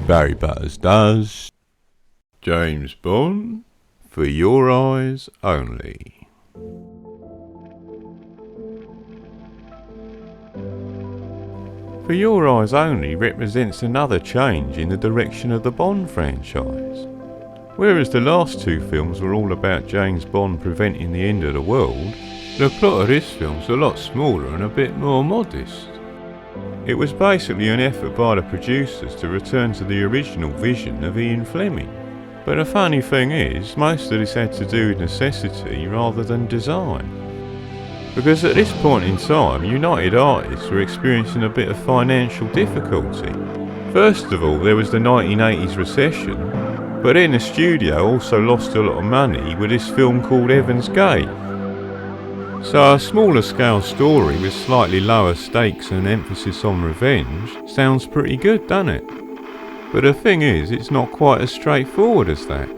Barry Butters does James Bond for your eyes only. For Your Eyes Only represents another change in the direction of the Bond franchise. Whereas the last two films were all about James Bond preventing the end of the world, the plot of this film's a lot smaller and a bit more modest. It was basically an effort by the producers to return to the original vision of Ian Fleming. But the funny thing is, most of this had to do with necessity rather than design. Because at this point in time, United Artists were experiencing a bit of financial difficulty. First of all, there was the 1980s recession, but then the studio also lost a lot of money with this film called Heaven's Gate. So a smaller scale story with slightly lower stakes and emphasis on revenge sounds pretty good, doesn't it? But the thing is, it's not quite as straightforward as that.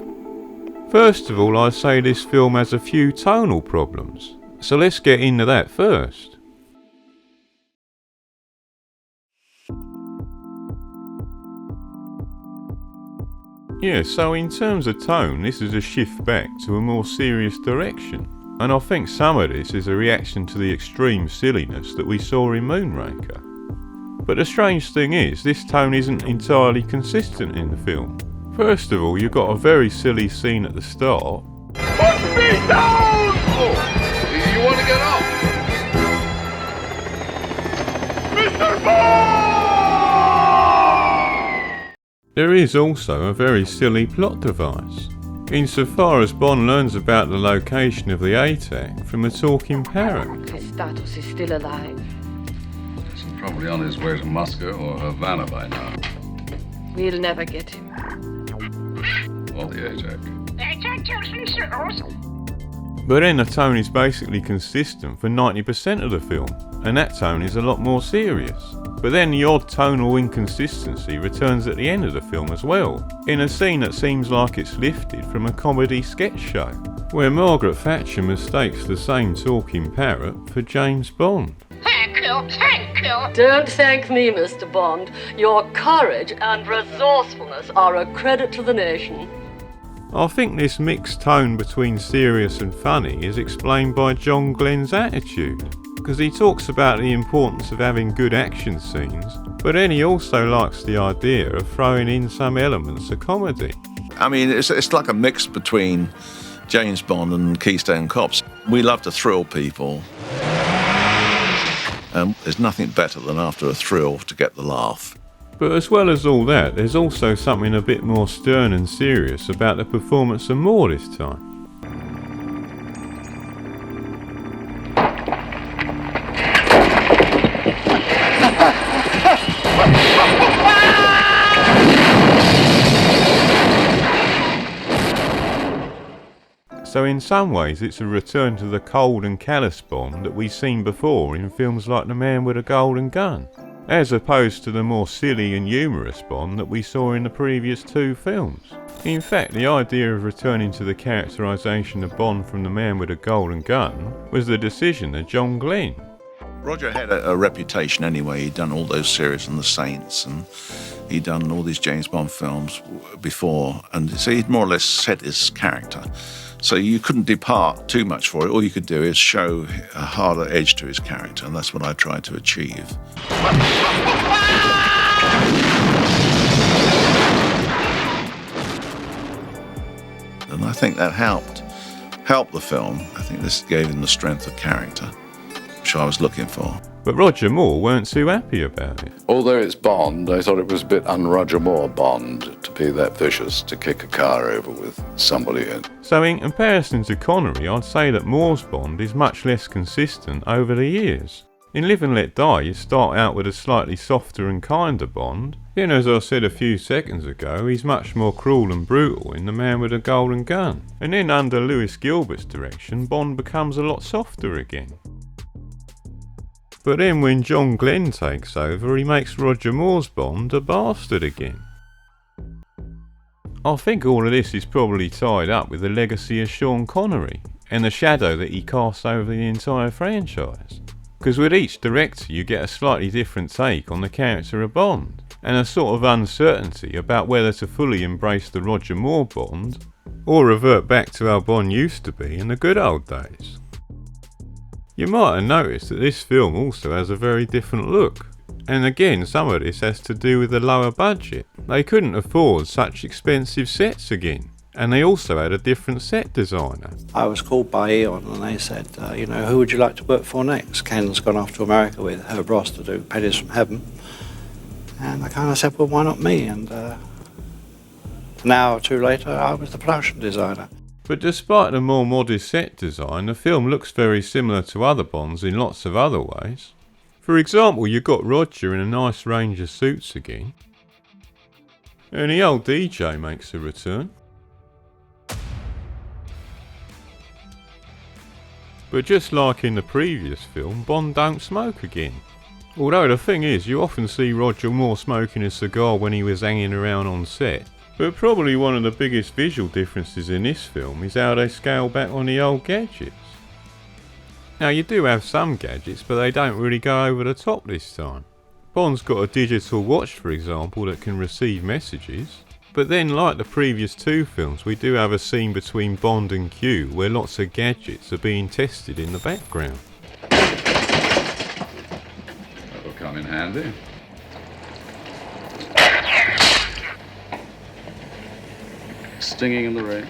First of all, I'd say this film has a few tonal problems. So let's get into that first. Yeah, so in terms of tone, this is a shift back to a more serious direction. And I think some of this is a reaction to the extreme silliness that we saw in Moonraker. But the strange thing is, this tone isn't entirely consistent in the film. First of all, you've got a very silly scene at the start. Put me down! Oh. You want to get up? Mr. Bond! There is also a very silly plot device, insofar as Bond learns about the location of the ATAC from a talking parrot. Christatos is still alive. He's probably on his way to Moscow or Havana by now. We'll never get him. Or the ATAC. ATAC tells me so. But then the tone is basically consistent for 90% of the film, and that tone is a lot more serious. But then the odd tonal inconsistency returns at the end of the film as well, in a scene that seems like it's lifted from a comedy sketch show, where Margaret Thatcher mistakes the same talking parrot for James Bond. Thank you, thank you. Don't thank me, Mr. Bond. Your courage and resourcefulness are a credit to the nation. I think this mixed tone between serious and funny is explained by John Glenn's attitude, because he talks about the importance of having good action scenes, but then he also likes the idea of throwing in some elements of comedy. I mean, it's like a mix between James Bond and Keystone Cops. We love to thrill people. There's nothing better than after a thrill to get the laugh. But as well as all that, there's also something a bit more stern and serious about the performance of Moore this time. So in some ways it's a return to the cold and callous Bond that we've seen before in films like The Man with a Golden Gun, as opposed to the more silly and humorous Bond that we saw in the previous two films. In fact, the idea of returning to the characterisation of Bond from The Man with a Golden Gun was the decision of John Glenn. Roger had a reputation anyway. He'd done all those series on the Saints, and he'd done all these James Bond films before, and so he'd more or less set his character. So you couldn't depart too much for it. All you could do is show a harder edge to his character, and that's what I tried to achieve. And I think that helped the film. I think this gave him the strength of character, which I was looking for. But Roger Moore weren't too happy about it. Although it's Bond, I thought it was a bit un-Roger Moore Bond to be that vicious, to kick a car over with somebody in. So in comparison to Connery, I'd say that Moore's Bond is much less consistent over the years. In Live and Let Die, you start out with a slightly softer and kinder Bond. Then, as I said a few seconds ago, he's much more cruel and brutal in The Man with a Golden Gun. And then under Lewis Gilbert's direction, Bond becomes a lot softer again. But then when John Glenn takes over, he makes Roger Moore's Bond a bastard again. I think all of this is probably tied up with the legacy of Sean Connery and the shadow that he casts over the entire franchise. Because with each director you get a slightly different take on the character of Bond. and a sort of uncertainty about whether to fully embrace the Roger Moore Bond or revert back to how Bond used to be in the good old days. You might have noticed that this film also has a very different look, and again some of this has to do with the lower budget. They couldn't afford such expensive sets again, and they also had a different set designer. I was called by Eon and they said, who would you like to work for next? Ken's gone off to America with Herb Ross to do Pennies from Heaven. And I kind of said, well, why not me? And an hour or two later, I was the production designer. But despite the more modest set design, the film looks very similar to other Bonds in lots of other ways. For example, you've got Roger in a nice range of suits again. And the old DJ makes a return. But just like in the previous film, Bond don't smoke again. Although the thing is, you often see Roger Moore smoking a cigar when he was hanging around on set. But probably one of the biggest visual differences in this film is how they scale back on the old gadgets. Now you do have some gadgets, but they don't really go over the top this time. Bond's got a digital watch, for example, that can receive messages. But then, like the previous two films, we do have a scene between Bond and Q where lots of gadgets are being tested in the background. That'll come in handy. Stinging in the rain.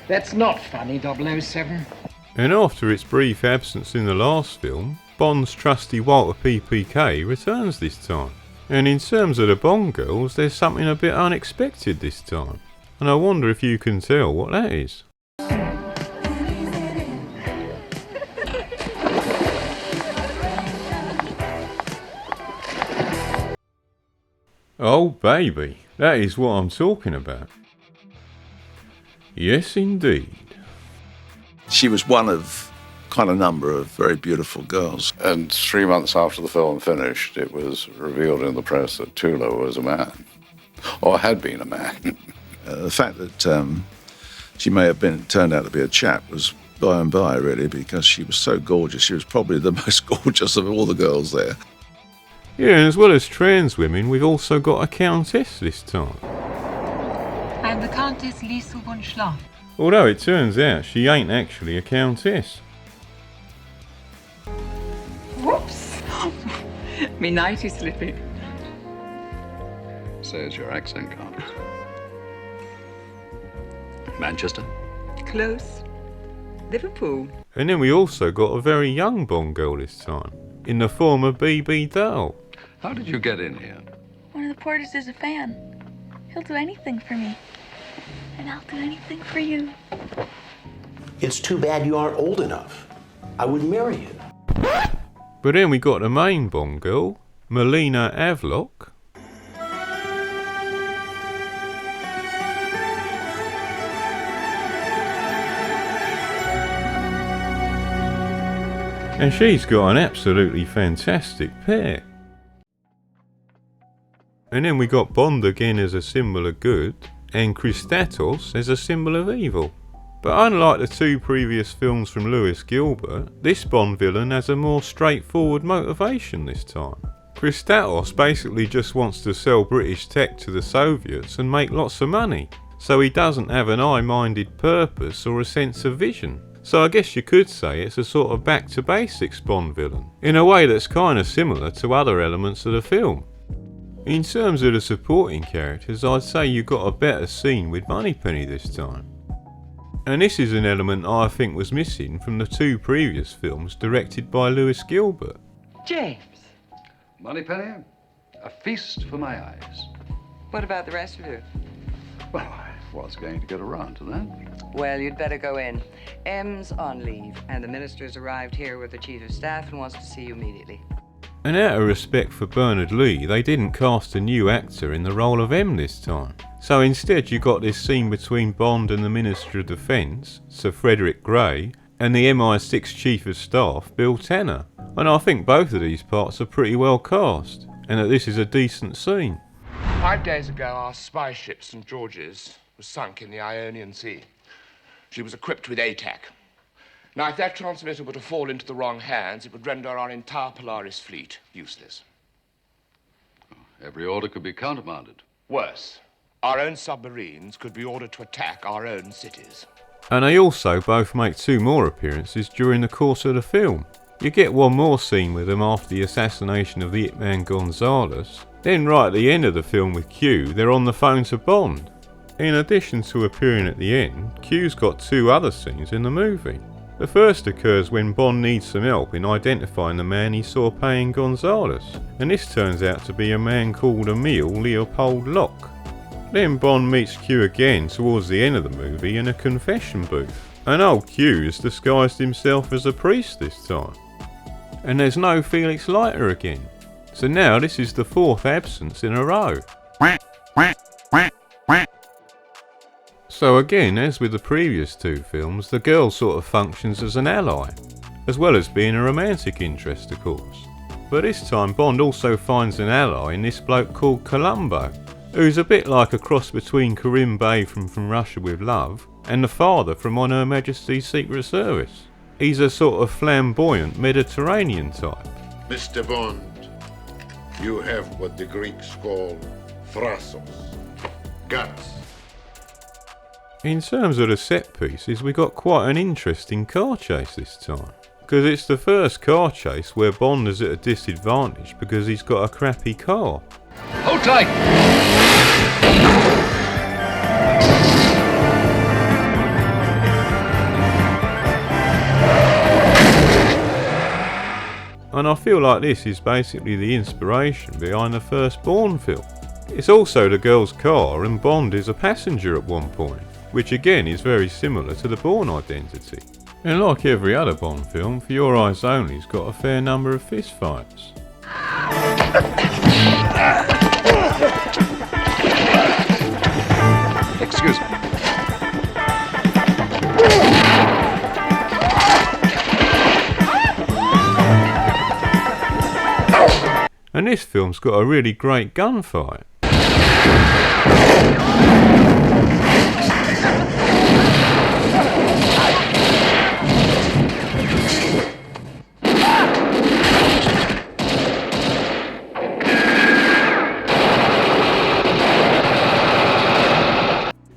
That's not funny, 007. And after its brief absence in the last film, Bond's trusty Walter PPK returns this time. And in terms of the Bond girls, there's something a bit unexpected this time. And I wonder if you can tell what that is. Oh baby, that is what I'm talking about. Yes indeed. She was one of quite a number of very beautiful girls. And 3 months after the film finished, it was revealed in the press that Tula was a man, or had been a man. The fact that she may have turned out to be a chap was by and by, really, because she was so gorgeous. She was probably the most gorgeous of all the girls there. Yeah, and as well as trans women, we've also got a countess this time. I'm the Countess Liesl von Schlaff. Although it turns out she ain't actually a countess. Whoops! Me nighty slipping. Says your accent, Countess. Manchester? Close. Liverpool. And then we also got a very young Bond girl this time, in the form of B.B. Dale. How did you get in here? One of the porters is a fan. He'll do anything for me. And I'll do anything for you. It's too bad you aren't old enough. I would marry you. But then we got the main Bond girl, Melina Havelock. And she's got an absolutely fantastic pair. And then we got Bond again as a symbol of good, and Christatos as a symbol of evil. But unlike the two previous films from Lewis Gilbert, this Bond villain has a more straightforward motivation this time. Christatos basically just wants to sell British tech to the Soviets and make lots of money, so he doesn't have an high-minded purpose or a sense of vision. So I guess you could say it's a sort of back to basics Bond villain, in a way that's kind of similar to other elements of the film. In terms of the supporting characters, I'd say you got a better scene with Moneypenny this time. And this is an element I think was missing from the two previous films directed by Lewis Gilbert. James. Moneypenny, a feast for my eyes. What about the rest of you? Well, I was going to get around to that. Well, you'd better go in. M's on leave, and the minister's arrived here with the Chief of Staff and wants to see you immediately. And out of respect for Bernard Lee, they didn't cast a new actor in the role of M this time. So instead you got this scene between Bond and the Minister of Defence, Sir Frederick Grey, and the MI6 Chief of Staff, Bill Tanner. And I think both of these parts are pretty well cast, and that this is a decent scene. 5 days ago, our spy ship, St. George's, was sunk in the Ionian Sea. She was equipped with ATAC. Now, if that transmitter were to fall into the wrong hands, it would render our entire Polaris fleet useless. Every order could be countermanded. Worse, our own submarines could be ordered to attack our own cities. And they also both make 2 more appearances during the course of the film. You get one more scene with them after the assassination of the hitman Gonzalez. Then right at the end of the film with Q, they're on the phone to Bond. In addition to appearing at the end, Q's got 2 other scenes in the movie. The first occurs when Bond needs some help in identifying the man he saw paying Gonzalez, and this turns out to be a man called Emile Leopold Locke. Then Bond meets Q again towards the end of the movie in a confession booth, and old Q has disguised himself as a priest this time. And there's no Felix Leiter again, so now this is the 4th absence in a row. So again, as with the previous 2 films, the girl sort of functions as an ally, as well as being a romantic interest of course. But this time Bond also finds an ally in this bloke called Columbo, who's a bit like a cross between Karim Bey from Russia with Love and the father from On Her Majesty's Secret Service. He's a sort of flamboyant Mediterranean type. Mr. Bond, you have what the Greeks call thrasos, guts. In terms of the set pieces, we got quite an interesting car chase this time, because it's the first car chase where Bond is at a disadvantage because he's got a crappy car. Hold tight! And I feel like this is basically the inspiration behind the first Bourne film. It's also the girl's car and Bond is a passenger at one point, which again is very similar to the Bourne identity. And like every other Bond film, For Your Eyes Only's got a fair number of fistfights. Excuse me. And this film's got a really great gunfight.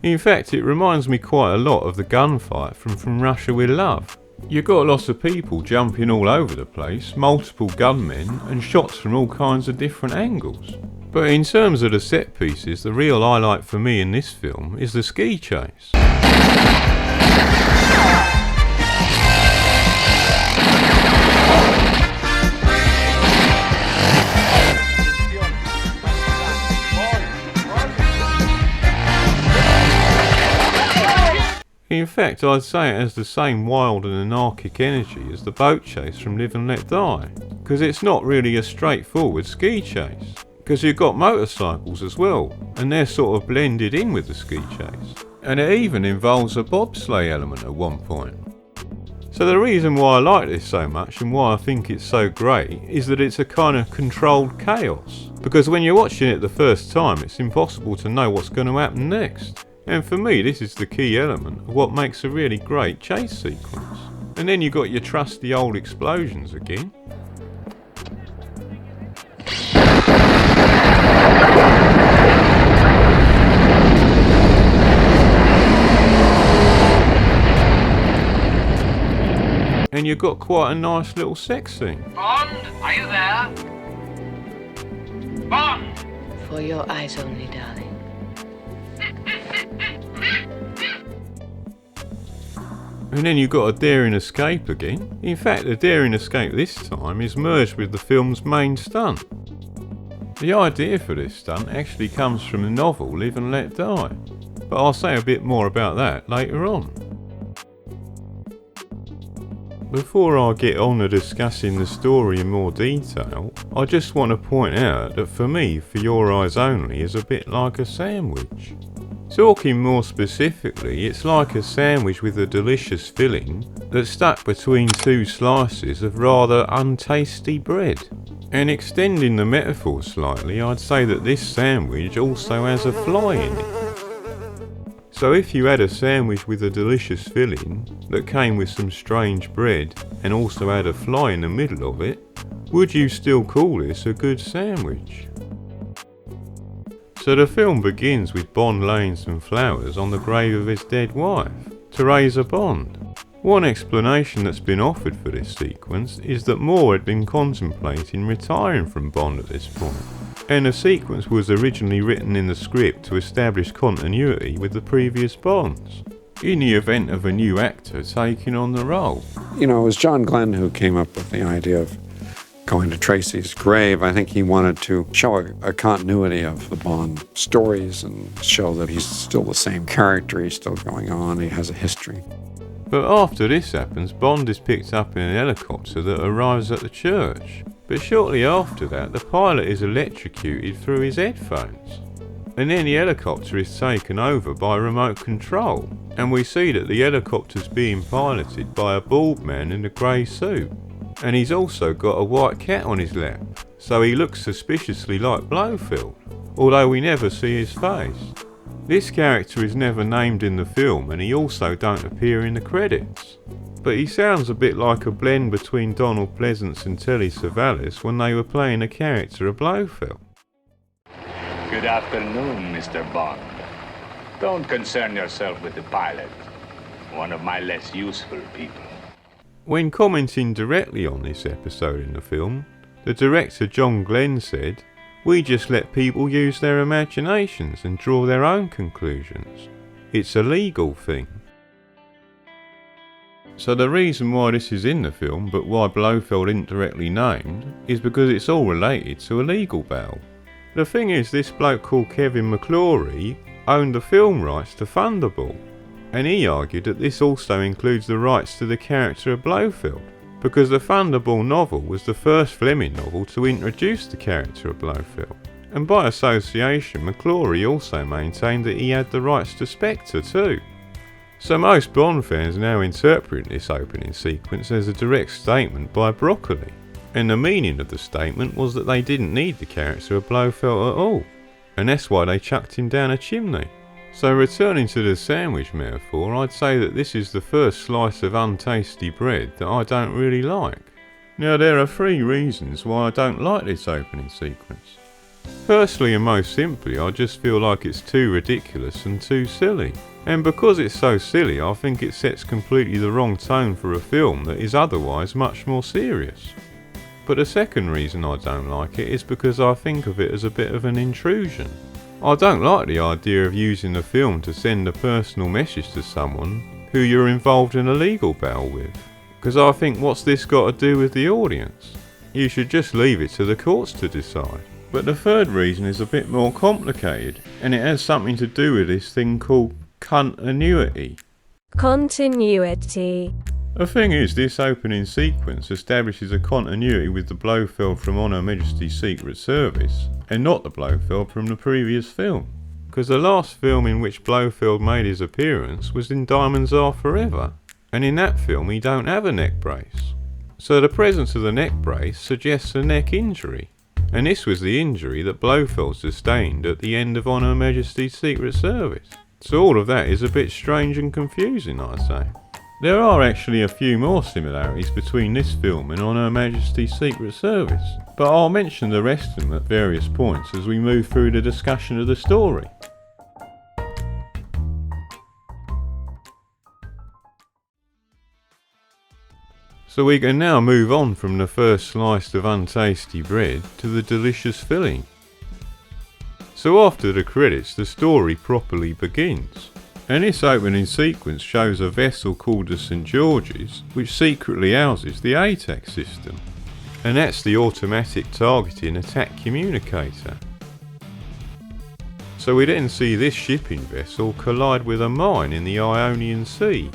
In fact, it reminds me quite a lot of the gunfight from Russia with Love. You've got lots of people jumping all over the place, multiple gunmen, and shots from all kinds of different angles. But in terms of the set pieces, the real highlight for me in this film is the ski chase. In fact, I'd say it has the same wild and anarchic energy as the boat chase from Live and Let Die, because it's not really a straightforward ski chase, because you've got motorcycles as well, and they're sort of blended in with the ski chase, and it even involves a bobsleigh element at one point. So the reason why I like this so much and why I think it's so great is that it's a kind of controlled chaos, because when you're watching it the first time it's impossible to know what's going to happen next. And for me, this is the key element of what makes a really great chase sequence. And then you've got your trusty old explosions again. And you've got quite a nice little sex scene. Bond, are you there? Bond! For your eyes only, darling. And then you've got a daring escape again. In fact, the daring escape this time is merged with the film's main stunt. The idea for this stunt actually comes from the novel Live and Let Die, but I'll say a bit more about that later on. Before I get on to discussing the story in more detail, I just want to point out that for me, For Your Eyes Only is a bit like a sandwich. Talking more specifically, it's like a sandwich with a delicious filling that's stuck between 2 slices of rather untasty bread. And extending the metaphor slightly, I'd say that this sandwich also has a fly in it. So if you had a sandwich with a delicious filling that came with some strange bread and also had a fly in the middle of it, would you still call this a good sandwich? So the film begins with Bond laying some flowers on the grave of his dead wife to raise a bond. One explanation that's been offered for this sequence is that Moore had been contemplating retiring from Bond at this point, and the sequence was originally written in the script to establish continuity with the previous Bonds, in the event of a new actor taking on the role. You know, it was John Glenn who came up with the idea of going to Tracy's grave. I think he wanted to show a continuity of the Bond stories and show that he's still the same character, he's still going on, he has a history. But after this happens, Bond is picked up in an helicopter that arrives at the church. But shortly after that, the pilot is electrocuted through his headphones. And then the helicopter is taken over by remote control. And we see that the helicopter's being piloted by a bald man in a grey suit. And he's also got a white cat on his lap, so he looks suspiciously like Blofeld, although we never see his face. This character is never named in the film, and he also don't appear in the credits. But he sounds a bit like a blend between Donald Pleasance and Telly Savalas when they were playing the character of Blofeld. Good afternoon, Mr. Bond. Don't concern yourself with the pilot, one of my less useful people. When commenting directly on this episode in the film, the director John Glenn said, "We just let people use their imaginations and draw their own conclusions. It's a legal thing." So the reason why this is in the film, but why Blofeld isn't directly named, is because it's all related to a legal battle. The thing is, this bloke called Kevin McClory owned the film rights to Thunderball, and he argued that this also includes the rights to the character of Blofeld, because the Thunderball novel was the first Fleming novel to introduce the character of Blofeld, and by association McClory also maintained that he had the rights to Spectre too. So most Bond fans now interpret this opening sequence as a direct statement by Broccoli, and the meaning of the statement was that they didn't need the character of Blofeld at all, and that's why they chucked him down a chimney. So returning to the sandwich metaphor, I'd say that this is the first slice of untasty bread that I don't really like. Now there are 3 reasons why I don't like this opening sequence. Firstly and most simply, I just feel like it's too ridiculous and too silly. And because it's so silly, I think it sets completely the wrong tone for a film that is otherwise much more serious. But the second reason I don't like it is because I think of it as a bit of an intrusion. I don't like the idea of using the film to send a personal message to someone who you're involved in a legal battle with, because I think what's this got to do with the audience? You should just leave it to the courts to decide. But the third reason is a bit more complicated, and it has something to do with this thing called continuity. Continuity. The thing is, this opening sequence establishes a continuity with the Blofeld from On Her Majesty's Secret Service, and not the Blofeld from the previous film. Because the last film in which Blofeld made his appearance was in Diamonds Are Forever, and in that film he don't have a neck brace. So the presence of the neck brace suggests a neck injury, and this was the injury that Blofeld sustained at the end of On Her Majesty's Secret Service. So all of that is a bit strange and confusing, I'd say. There are actually a few more similarities between this film and On Her Majesty's Secret Service, but I'll mention the rest of them at various points as we move through the discussion of the story. So we can now move on from the first slice of untasty bread to the delicious filling. So after the credits, the story properly begins. And this opening sequence shows a vessel called the St. George's, which secretly houses the ATAC system. And that's the automatic targeting attack communicator. So we then see this shipping vessel collide with a mine in the Ionian Sea,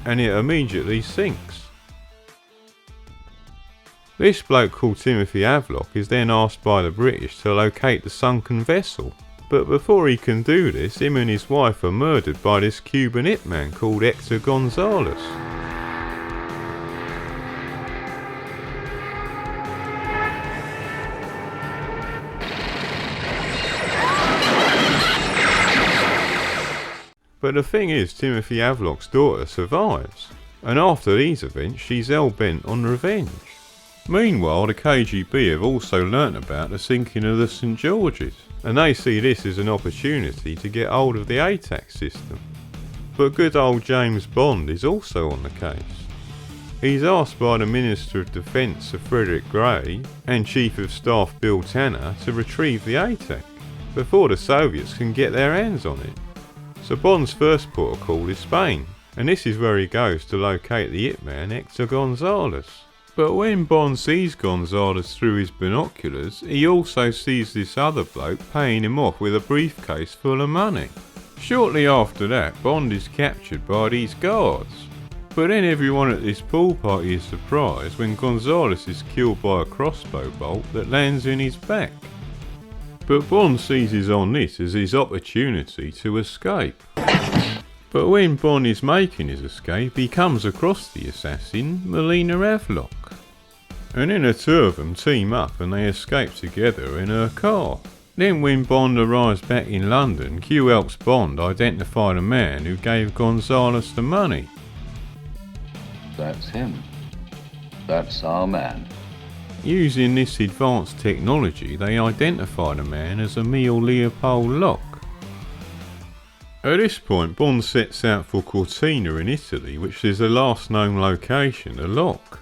and it immediately sinks. This bloke called Timothy Havelock is then asked by the British to locate the sunken vessel. But before he can do this, him and his wife are murdered by this Cuban hitman called Hector Gonzalez. But the thing is, Timothy Havelock's daughter survives, and after these events she's hell-bent on revenge. Meanwhile, the KGB have also learnt about the sinking of the St. George's, and they see this as an opportunity to get hold of the ATAC system. But good old James Bond is also on the case. He's asked by the Minister of Defence Sir Frederick Grey and Chief of Staff Bill Tanner to retrieve the ATAC before the Soviets can get their hands on it. So Bond's first port of call is Spain, and this is where he goes to locate the hitman Hector Gonzalez. But when Bond sees Gonzalez through his binoculars, he also sees this other bloke paying him off with a briefcase full of money. Shortly after that, Bond is captured by these guards. But then everyone at this pool party is surprised when Gonzalez is killed by a crossbow bolt that lands in his back. But Bond seizes on this as his opportunity to escape. But when Bond is making his escape, he comes across the assassin, Melina Havelock. And then the two of them team up and they escape together in her car. Then when Bond arrives back in London, Q helps Bond identify the man who gave Gonzalez the money. That's him. That's our man. Using this advanced technology, they identify the man as Emile Leopold Locke. At this point, Bond sets out for Cortina in Italy, which is the last known location of Locke.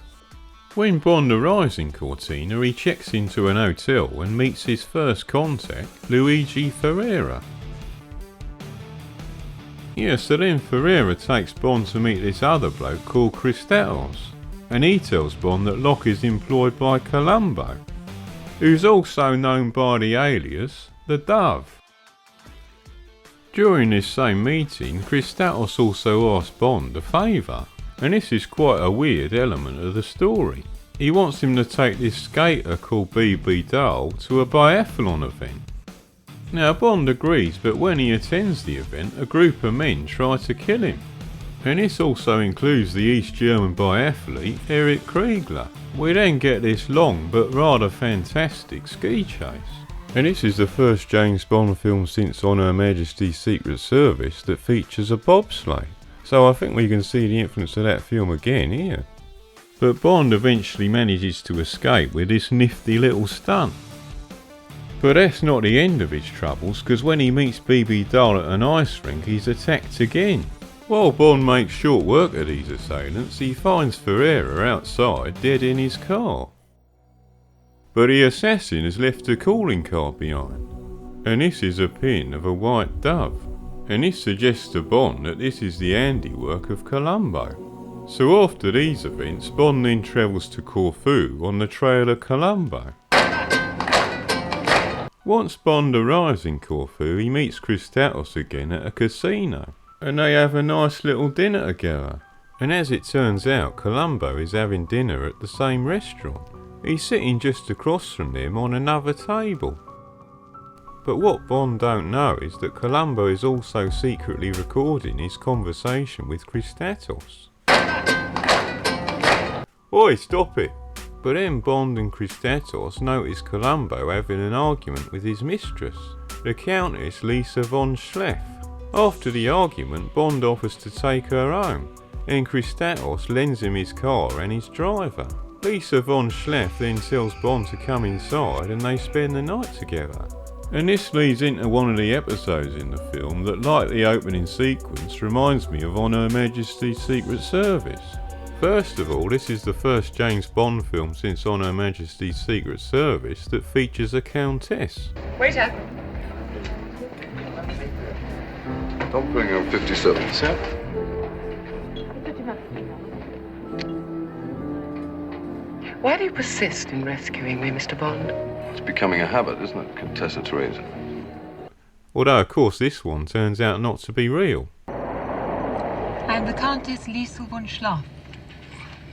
When Bond arrives in Cortina, he checks into an hotel and meets his first contact, Luigi Ferreira. So then Ferreira takes Bond to meet this other bloke called Christatos, and he tells Bond that Locke is employed by Columbo, who's also known by the alias The Dove. During this same meeting, Christatos also asks Bond a favour, and this is quite a weird element of the story. He wants him to take this skater called BB Dahl to a biathlon event. Now Bond agrees, but when he attends the event, a group of men try to kill him. And this also includes the East German biathlete Erich Kriegler. We then get this long but rather fantastic ski chase. And this is the first James Bond film since On Her Majesty's Secret Service that features a bobsleigh. So I think we can see the influence of that film again here. But Bond eventually manages to escape with this nifty little stunt. But that's not the end of his troubles, because when he meets BB Dahl at an ice rink, he's attacked again. While Bond makes short work of these assailants, he finds Ferreira outside dead in his car. But the assassin has left a calling card behind, and this is a pin of a white dove, and this suggests to Bond that this is the handiwork of Columbo. So after these events, Bond then travels to Corfu on the trail of Columbo. Once Bond arrives in Corfu, he meets Christatos again at a casino, and they have a nice little dinner together. And as it turns out, Columbo is having dinner at the same restaurant. He's sitting just across from them on another table. But what Bond don't know is that Columbo is also secretly recording his conversation with Christatos. Oi, stop it! But then Bond and Christatos notice Columbo having an argument with his mistress, the Countess Lisa von Schleff. After the argument, Bond offers to take her home, and Christatos lends him his car and his driver. Lisa von Schleff then tells Bond to come inside and they spend the night together. And this leads into one of the episodes in the film that, like the opening sequence, reminds me of On Her Majesty's Secret Service. First of all, this is the first James Bond film since On Her Majesty's Secret Service that features a countess. Waiter. Don't bring him 57, sir. Why do you persist in rescuing me, Mr. Bond? It's becoming a habit, isn't it, Contessa Teresa? Although, of course, this one turns out not to be real. I'm the Countess Lisa von Schleff.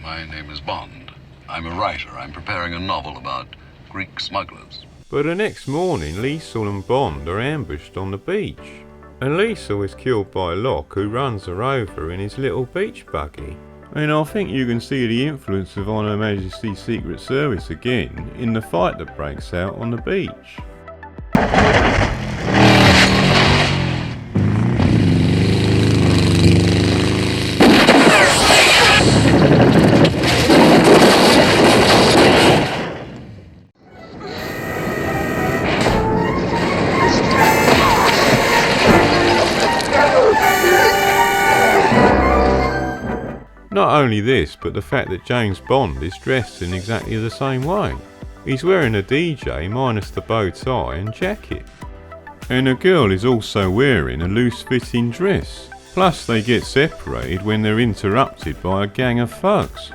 My name is Bond. I'm a writer. I'm preparing a novel about Greek smugglers. But the next morning, Liesl and Bond are ambushed on the beach. And Liesl is killed by Locke, who runs her over in his little beach buggy. And I think you can see the influence of On Her Majesty's Secret Service again in the fight that breaks out on the beach. Not only this, but the fact that James Bond is dressed in exactly the same way. He's wearing a DJ minus the bow tie and jacket. And the girl is also wearing a loose-fitting dress. Plus they get separated when they're interrupted by a gang of thugs.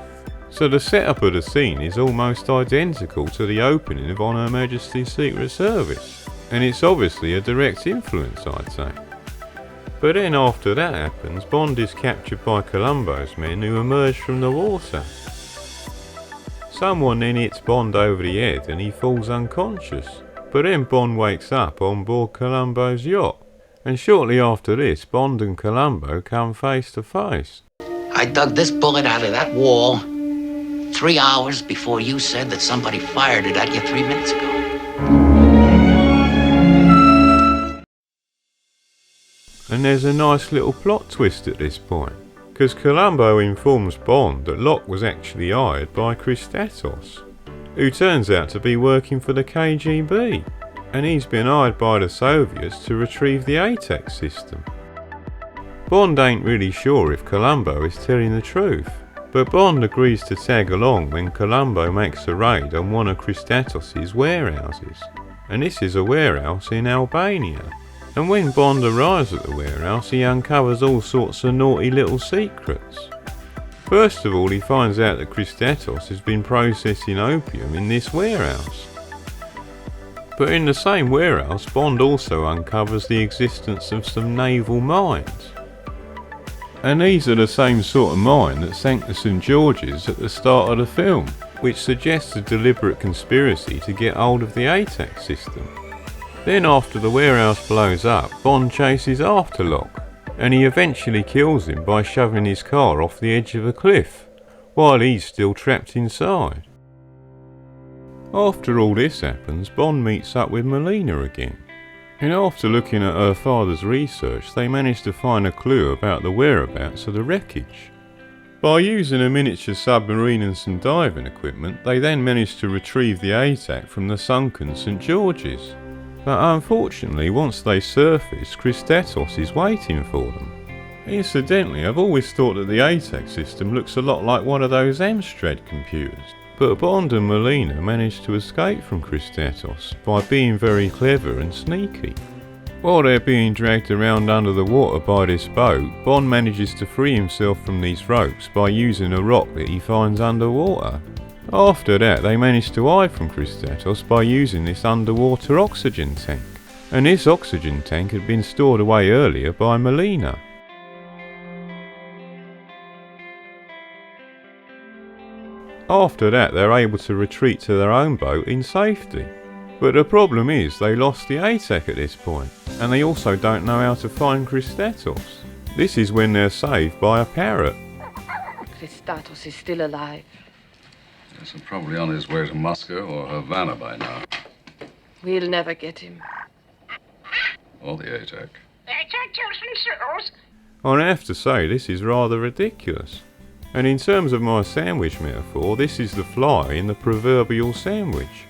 So the setup of the scene is almost identical to the opening of On Her Majesty's Secret Service. And it's obviously a direct influence, I'd say. But then after that happens, Bond is captured by Columbo's men who emerge from the water. Someone then hits Bond over the head and he falls unconscious. But then Bond wakes up on board Columbo's yacht. And shortly after this, Bond and Columbo come face to face. I dug this bullet out of that wall 3 hours before you said that somebody fired it at you 3 minutes ago. And there's a nice little plot twist at this point, because Columbo informs Bond that Locke was actually hired by Christatos, who turns out to be working for the KGB, and he's been hired by the Soviets to retrieve the ATAC system. Bond ain't really sure if Columbo is telling the truth, but Bond agrees to tag along when Columbo makes a raid on one of Christatos' warehouses, and this is a warehouse in Albania. And when Bond arrives at the warehouse, he uncovers all sorts of naughty little secrets. First of all, he finds out that Christatos has been processing opium in this warehouse. But in the same warehouse, Bond also uncovers the existence of some naval mines. And these are the same sort of mine that sank the St. George's at the start of the film, which suggests a deliberate conspiracy to get hold of the ATAC system. Then after the warehouse blows up, Bond chases after Locke, and he eventually kills him by shoving his car off the edge of a cliff, while he's still trapped inside. After all this happens, Bond meets up with Melina again, and after looking at her father's research, they manage to find a clue about the whereabouts of the wreckage. By using a miniature submarine and some diving equipment, they then manage to retrieve the ATAC from the sunken St. George's. But unfortunately, once they surface, Christatos is waiting for them. Incidentally, I've always thought that the ATAC system looks a lot like one of those Amstrad computers. But Bond and Melina manage to escape from Christatos by being very clever and sneaky. While they're being dragged around under the water by this boat, Bond manages to free himself from these ropes by using a rock that he finds underwater. After that, they managed to hide from Christatos by using this underwater oxygen tank, and this oxygen tank had been stored away earlier by Melina. After that, they're able to retreat to their own boat in safety. But the problem is they lost the ATAC at this point, and they also don't know how to find Christatos. This is when they're saved by a parrot. Christatos is still alive. Yes, and probably on his way to Moscow or Havana by now. We'll never get him. Or the ATAC. I have to say, this is rather ridiculous. And in terms of my sandwich metaphor, this is the fly in the proverbial sandwich.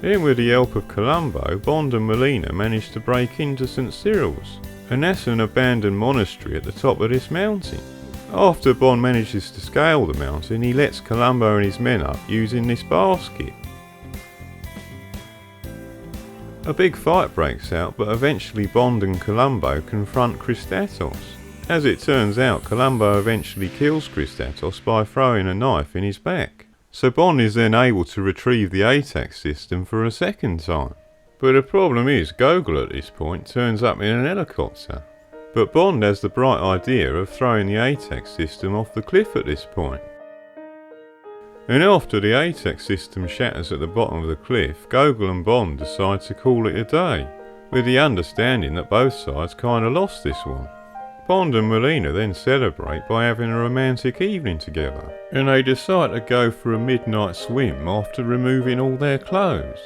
Then with the help of Columbo, Bond and Melina manage to break into St. Cyril's, and that's an abandoned monastery at the top of this mountain. After Bond manages to scale the mountain, he lets Columbo and his men up using this basket. A big fight breaks out, but eventually Bond and Columbo confront Christatos. As it turns out, Columbo eventually kills Christatos by throwing a knife in his back. So Bond is then able to retrieve the ATAC system for a second time. But the problem is, Gogol at this point turns up in an helicopter. But Bond has the bright idea of throwing the ATAC system off the cliff at this point. And after the ATAC system shatters at the bottom of the cliff, Gogol and Bond decide to call it a day, with the understanding that both sides kinda lost this one. Bond and Melina then celebrate by having a romantic evening together, and they decide to go for a midnight swim after removing all their clothes.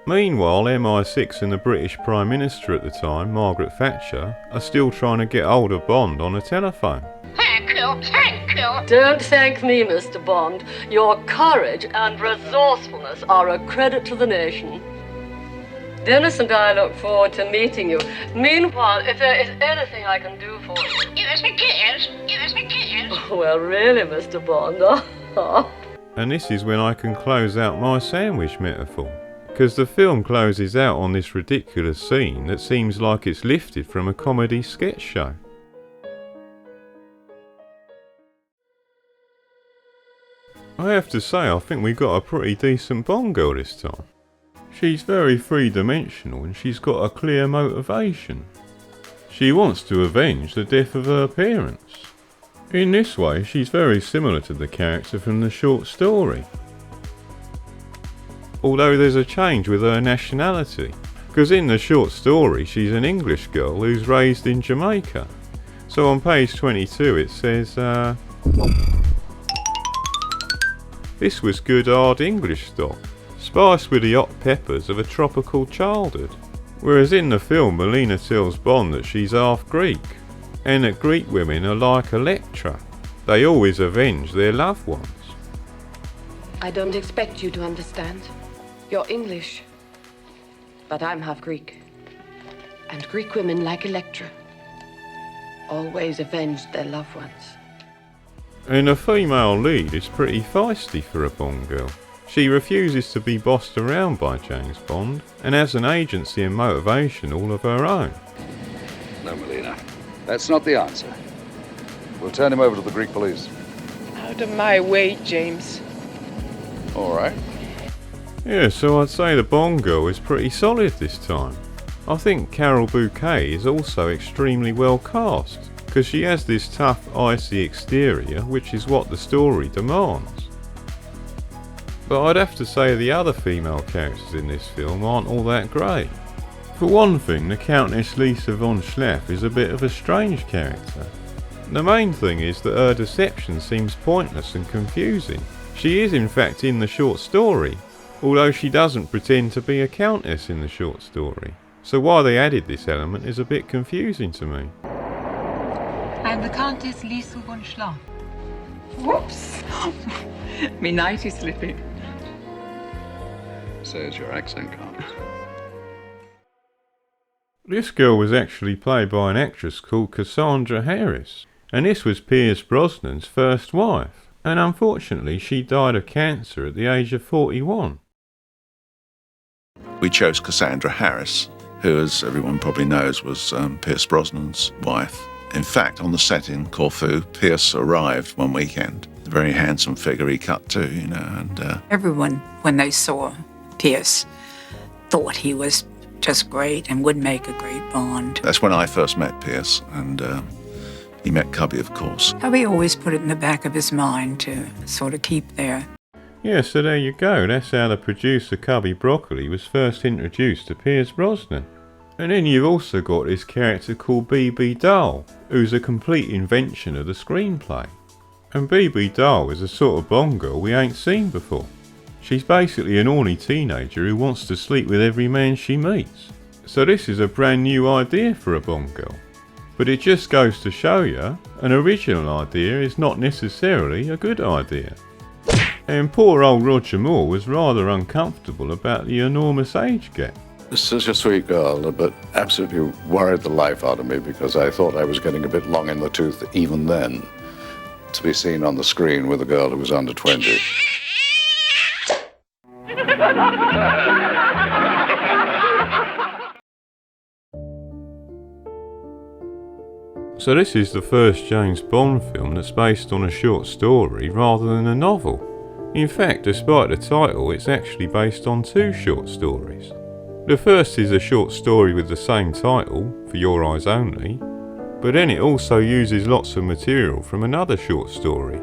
Meanwhile, MI6 and the British Prime Minister at the time, Margaret Thatcher, are still trying to get hold of Bond on a telephone. Thank you, thank you. Don't thank me, Mr. Bond. Your courage and resourcefulness are a credit to the nation. Dennis and I look forward to meeting you. Meanwhile, if there is anything I can do for you... Give us a kiss. Give us a kiss. Oh, well, really, Mr. Bond. And this is when I can close out my sandwich metaphor, because the film closes out on this ridiculous scene that seems like it's lifted from a comedy sketch show. I have to say, I think we got a pretty decent Bond girl this time. She's very three-dimensional and she's got a clear motivation. She wants to avenge the death of her parents. In this way, she's very similar to the character from the short story. Although there's a change with her nationality, because in the short story she's an English girl who's raised in Jamaica. So on page 22 it says, this was good hard English stock, spiced with the hot peppers of a tropical childhood. Whereas in the film Melina tells Bond that she's half Greek, and that Greek women are like Electra. They always avenge their loved ones. I don't expect you to understand. You're English. But I'm half Greek. And Greek women, like Electra, always avenge their loved ones. And the female lead is pretty feisty for a Bond girl. She refuses to be bossed around by James Bond and has an agency and motivation all of her own. No, Melina. That's not the answer. We'll turn him over to the Greek police. Out of my way, James. All right. Yeah, so I'd say the Bond girl is pretty solid this time. I think Carol Bouquet is also extremely well cast, because she has this tough, icy exterior, which is what the story demands. But I'd have to say the other female characters in this film aren't all that great. For one thing, the Countess Lisa von Schlaff is a bit of a strange character. The main thing is that her deception seems pointless and confusing. She is in fact in the short story, although she doesn't pretend to be a countess in the short story. So why they added this element is a bit confusing to me. I'm the Countess Lisa von Schlaff. Whoops! Me night is slipping. Says your accent can't. This girl was actually played by an actress called Cassandra Harris, and this was Pierce Brosnan's first wife, and unfortunately she died of cancer at the age of 41. We chose Cassandra Harris, who, as everyone probably knows, was Pierce Brosnan's wife. In fact, on the set in Corfu, Pierce arrived one weekend. A very handsome figure he cut too, you know, and... Everyone, when they saw Pierce, thought he was just great and would make a great Bond. That's when I first met Pierce, and he met Cubby, of course. Cubby always put it in the back of his mind to sort of keep there. Yeah, so there you go, that's how the producer Cubby Broccoli was first introduced to Pierce Brosnan. And then you've also got this character called Bibi Dahl, who's a complete invention of the screenplay. And Bibi Dahl is a sort of Bond girl we ain't seen before. She's basically an horny teenager who wants to sleep with every man she meets. So this is a brand new idea for a Bond girl. But it just goes to show you, an original idea is not necessarily a good idea. And poor old Roger Moore was rather uncomfortable about the enormous age gap. Such a sweet girl, but absolutely worried the life out of me because I thought I was getting a bit long in the tooth even then to be seen on the screen with a girl who was under 20. So this is the first James Bond film that's based on a short story rather than a novel. In fact, despite the title, it's actually based on two short stories. The first is a short story with the same title, For Your Eyes Only, but then it also uses lots of material from another short story,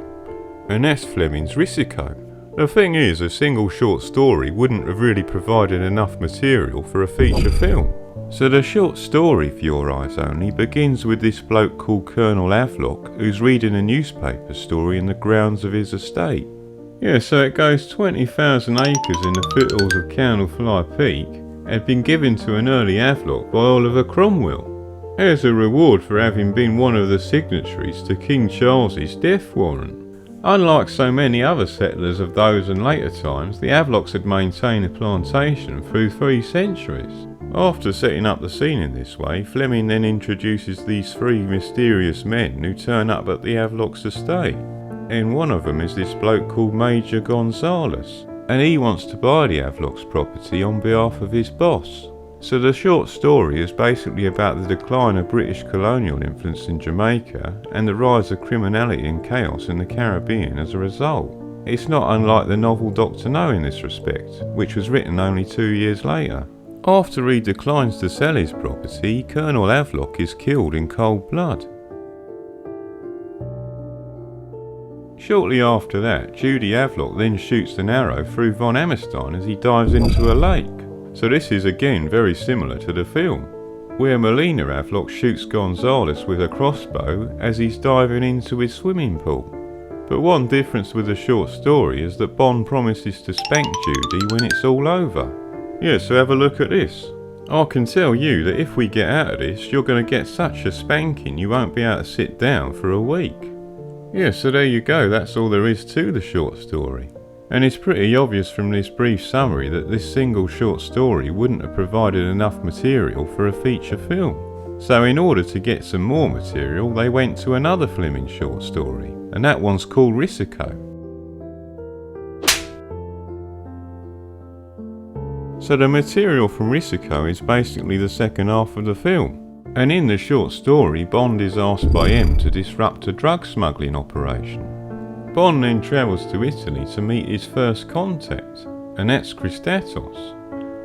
and that's Fleming's Risico. The thing is, a single short story wouldn't have really provided enough material for a feature film. So the short story For Your Eyes Only begins with this bloke called Colonel Havelock who's reading a newspaper story in the grounds of his estate. Yeah, so it goes 20,000 acres in the foothills of Candlefly Peak had been given to an early Havelock by Oliver Cromwell as a reward for having been one of the signatories to King Charles's death warrant. Unlike so many other settlers of those and later times, the Havelocks had maintained a plantation through 3 centuries. After setting up the scene in this way, Fleming then introduces these 3 mysterious men who turn up at the Havelocks' estate. And one of them is this bloke called Major Gonzales, and he wants to buy the Havelocks' property on behalf of his boss. So the short story is basically about the decline of British colonial influence in Jamaica and the rise of criminality and chaos in the Caribbean as a result. It's not unlike the novel Dr. No in this respect, which was written only 2 years later. After he declines to sell his property, Colonel Havelock is killed in cold blood. Shortly after that, Judy Havelock then shoots an arrow through von Hammerstein as he dives into a lake. So this is again very similar to the film, where Melina Havelock shoots Gonzales with a crossbow as he's diving into his swimming pool. But one difference with the short story is that Bond promises to spank Judy when it's all over. Yeah, so have a look at this. I can tell you that if we get out of this, you're going to get such a spanking you won't be able to sit down for a week. Yeah, so there you go, that's all there is to the short story. And it's pretty obvious from this brief summary that this single short story wouldn't have provided enough material for a feature film. So in order to get some more material, they went to another Fleming short story, and that one's called Risico. So the material from Risico is basically the second half of the film. And in the short story, Bond is asked by M to disrupt a drug smuggling operation. Bond then travels to Italy to meet his first contact, and that's Christatos.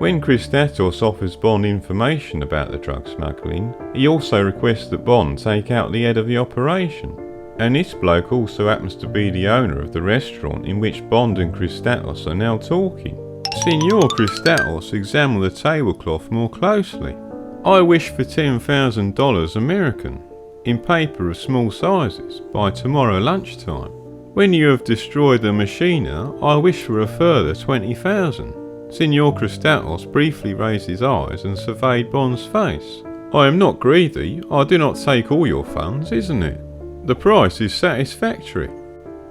When Christatos offers Bond information about the drug smuggling, he also requests that Bond take out the head of the operation. And this bloke also happens to be the owner of the restaurant in which Bond and Christatos are now talking. Signor Christatos examined the tablecloth more closely. I wish for $10,000 American, in paper of small sizes, by tomorrow lunchtime. When you have destroyed the machina, I wish for a further 20,000. Signor Christatos briefly raised his eyes and surveyed Bond's face. I am not greedy, I do not take all your funds, isn't it? The price is satisfactory.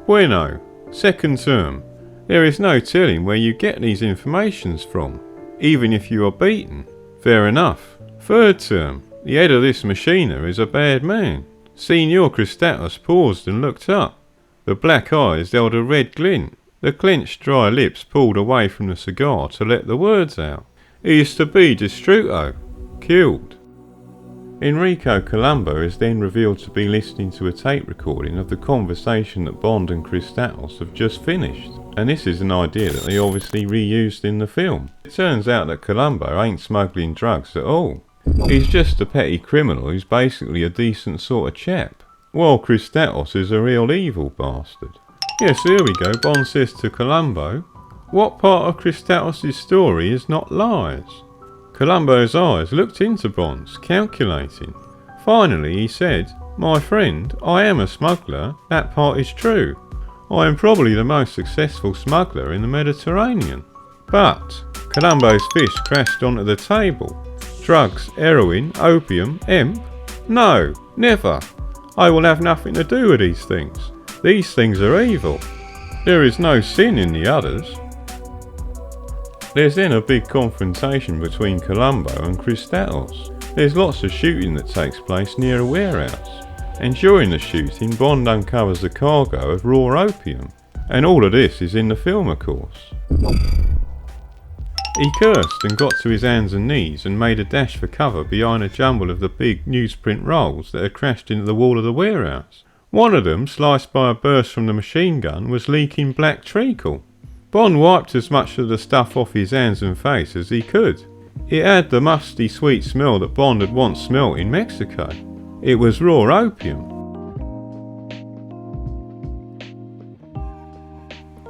Bueno, second term. There is no telling where you get these informations from, even if you are beaten. Fair enough. Third term. The head of this machina is a bad man. Signor Christatos paused and looked up. The black eyes held a red glint. The clenched dry lips pulled away from the cigar to let the words out. He is to be distrutto. Killed. Enrico Colombo is then revealed to be listening to a tape recording of the conversation that Bond and Christatos have just finished. And this is an idea that they obviously reused in the film. It turns out that Colombo ain't smuggling drugs at all. He's just a petty criminal who's basically a decent sort of chap. While Christatos is a real evil bastard. Yes, here we go. Bond says to Colombo, what part of Christatos' story is not lies? Colombo's eyes looked into Bond's, calculating. Finally he said, my friend, I am a smuggler, that part is true. I am probably the most successful smuggler in the Mediterranean. But Colombo's fist crashed onto the table. Drugs, heroin, opium, hemp? No, never. I will have nothing to do with these things. These things are evil. There is no sin in the others. There's then a big confrontation between Colombo and Christatos. There's lots of shooting that takes place near a warehouse. And during the shooting, Bond uncovers a cargo of raw opium. And all of this is in the film, of course. He cursed and got to his hands and knees and made a dash for cover behind a jumble of the big newsprint rolls that had crashed into the wall of the warehouse. One of them, sliced by a burst from the machine gun, was leaking black treacle. Bond wiped as much of the stuff off his hands and face as he could. It had the musty sweet smell that Bond had once smelt in Mexico. It was raw opium.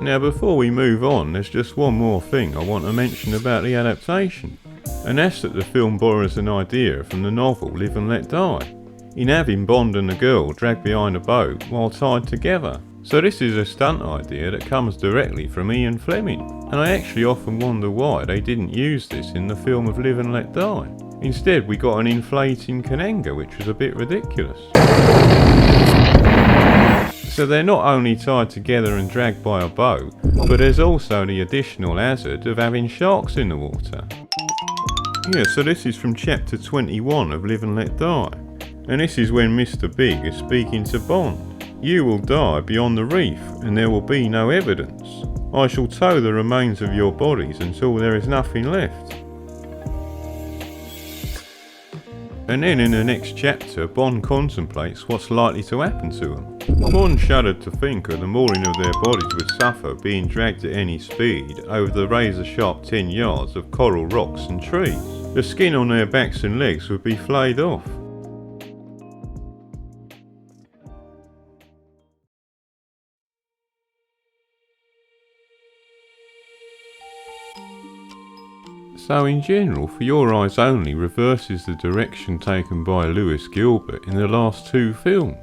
Now before we move on, there's just one more thing I want to mention about the adaptation, and that's that the film borrows an idea from the novel Live and Let Die, in having Bond and the girl dragged behind a boat while tied together. So this is a stunt idea that comes directly from Ian Fleming, and I actually often wonder why they didn't use this in the film of Live and Let Die. Instead we got an inflating Kananga, which was a bit ridiculous. So they're not only tied together and dragged by a boat, but there's also the additional hazard of having sharks in the water. Yeah, so this is from chapter 21 of Live and Let Die. And this is when Mr. Big is speaking to Bond. You will die beyond the reef, and there will be no evidence. I shall tow the remains of your bodies until there is nothing left. And then in the next chapter, Bond contemplates what's likely to happen to them. Bond shuddered to think of the mauling of their bodies would suffer being dragged at any speed over the razor-sharp 10 yards of coral rocks and trees. The skin on their backs and legs would be flayed off. So in general, For Your Eyes Only reverses the direction taken by Lewis Gilbert in the last two films.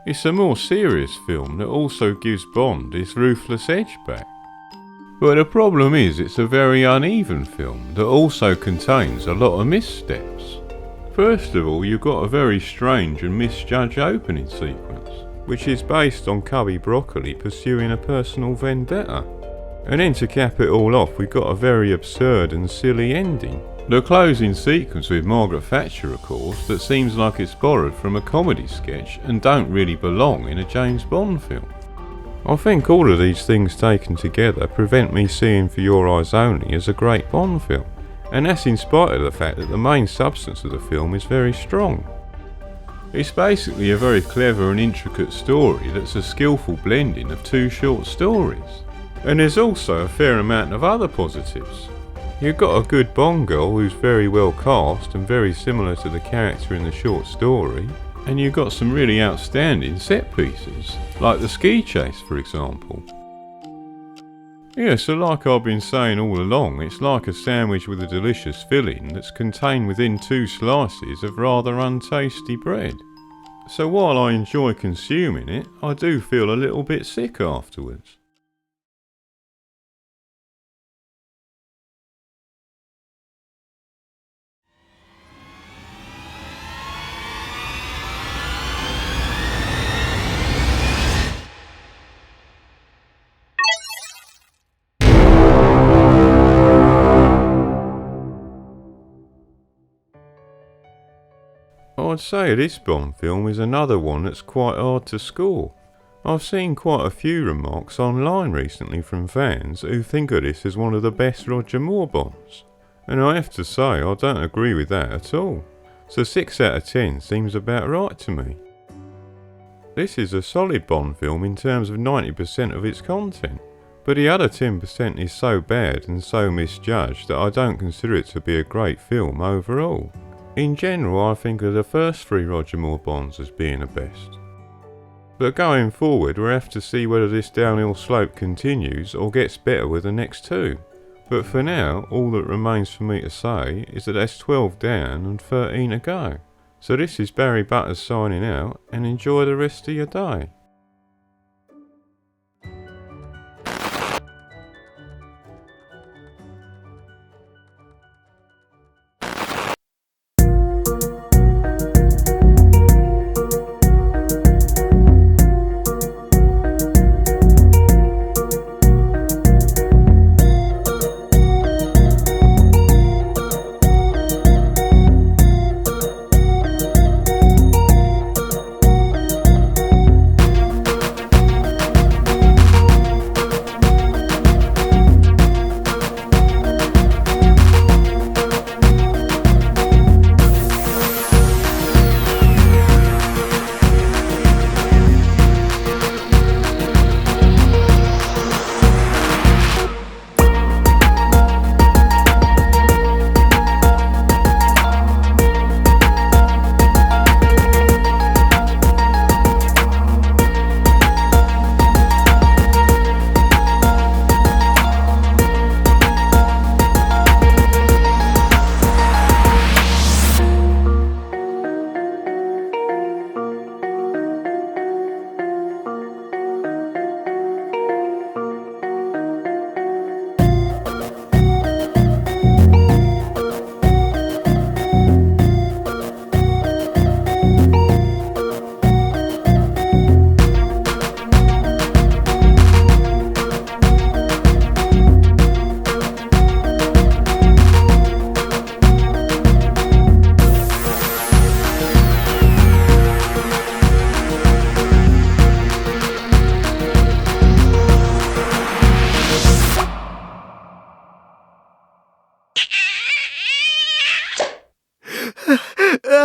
It's a more serious film that also gives Bond his ruthless edge back. But the problem is it's a very uneven film that also contains a lot of missteps. First of all, you've got a very strange and misjudged opening sequence, which is based on Cubby Broccoli pursuing a personal vendetta. And then to cap it all off, we've got a very absurd and silly ending. The closing sequence with Margaret Thatcher, of course, that seems like it's borrowed from a comedy sketch and don't really belong in a James Bond film. I think all of these things taken together prevent me seeing For Your Eyes Only as a great Bond film. And that's in spite of the fact that the main substance of the film is very strong. It's basically a very clever and intricate story that's a skillful blending of two short stories. And there's also a fair amount of other positives. You've got a good Bond girl who's very well cast and very similar to the character in the short story, and you've got some really outstanding set pieces, like the ski chase for example. Yeah, so like I've been saying all along, it's like a sandwich with a delicious filling that's contained within two slices of rather untasty bread. So while I enjoy consuming it, I do feel a little bit sick afterwards. I'd say this Bond film is another one that's quite hard to score. I've seen quite a few remarks online recently from fans who think of this as one of the best Roger Moore Bonds, and I have to say I don't agree with that at all. So 6 out of 10 seems about right to me. This is a solid Bond film in terms of 90% of its content, but the other 10% is so bad and so misjudged that I don't consider it to be a great film overall. In general, I think of the first 3 Roger Moore Bonds as being the best. But going forward, we'll have to see whether this downhill slope continues or gets better with the next 2. But for now, all that remains for me to say is that that's 12 down and 13 to go. So this is Barry Butters signing out, and enjoy the rest of your day.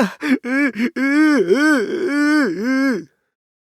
Ah.